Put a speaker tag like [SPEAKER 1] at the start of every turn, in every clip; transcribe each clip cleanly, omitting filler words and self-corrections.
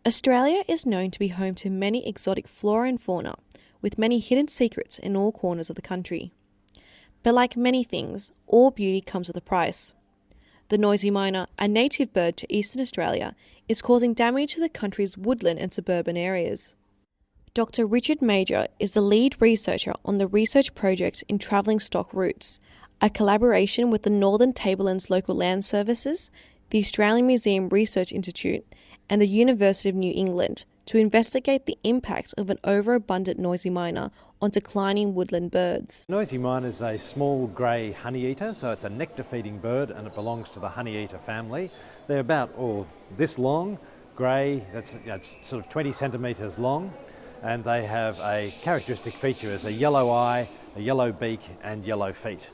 [SPEAKER 1] Australia is known to be home to many exotic flora and fauna, with many hidden secrets in all corners of the country. But like many things, all beauty comes with a price. The noisy myna, a native bird to eastern Australia, is causing damage to the country's woodland and suburban areas. Dr. Richard Major is the lead researcher on the research project in travelling stock routes, a collaboration with the Northern Tablelands Local Land Services, the Australian Museum Research Institute, and the University of New England to investigate the impact of an overabundant noisy myna on declining woodland birds.
[SPEAKER 2] Noisy myna is a small grey honeyeater, so it's a nectar-feeding bird and it belongs to the honeyeater family. They're about this long, grey, it's sort of 20 centimetres long, and they have a characteristic feature as a yellow eye, a yellow beak and yellow feet.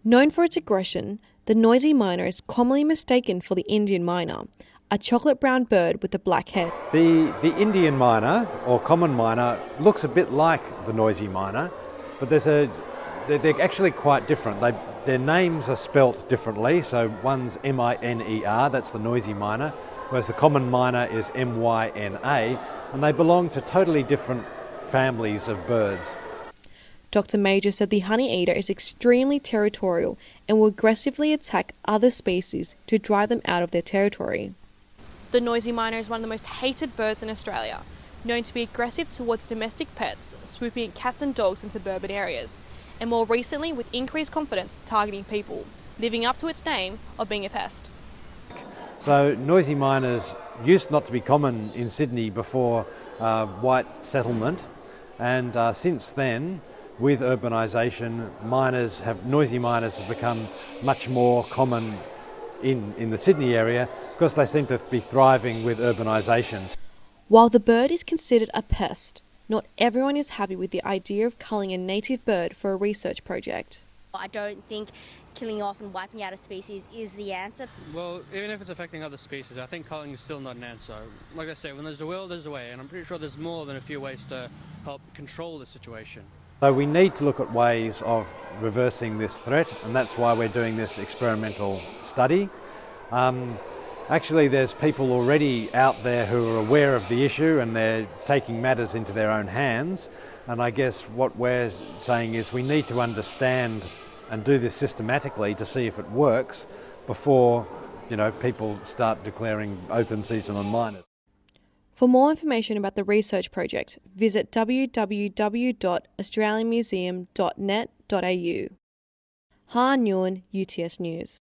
[SPEAKER 1] Known for its aggression, the noisy myna is commonly mistaken for the Indian myna, a chocolate-brown bird with a black head.
[SPEAKER 2] The Indian myna, or common myna, looks a bit like the noisy myna, but they're actually quite different. Their names are spelt differently, so one's M-I-N-E-R, that's the noisy myna, whereas the common myna is M-Y-N-A, and they belong to totally different families of birds.
[SPEAKER 1] Dr. Major said the honeyeater is extremely territorial and will aggressively attack other species to drive them out of their territory.
[SPEAKER 3] The noisy myna is one of the most hated birds in Australia, known to be aggressive towards domestic pets, swooping at cats and dogs in suburban areas, and more recently with increased confidence targeting people, living up to its name of being a pest.
[SPEAKER 2] So noisy mynas used not to be common in Sydney before white settlement, and since then, with urbanisation, noisy mynas have become much more common in the Sydney area because they seem to be thriving with urbanisation.
[SPEAKER 1] While the bird is considered a pest, not everyone is happy with the idea of culling a native bird for a research project.
[SPEAKER 4] I don't think killing off and wiping out a species is the answer.
[SPEAKER 5] Well, even if it's affecting other species, I think culling is still not an answer. Like I say, when there's a will, there's a way, and I'm pretty sure there's more than a few ways to help control the situation.
[SPEAKER 2] So we need to look at ways of reversing this threat, and that's why we're doing this experimental study. Actually, there's people already out there who are aware of the issue and they're taking matters into their own hands. And I guess what we're saying is we need to understand and do this systematically to see if it works before, people start declaring open season on mynas.
[SPEAKER 1] For more information about the research project, visit www.australianmuseum.net.au. Nguyen, UTS News.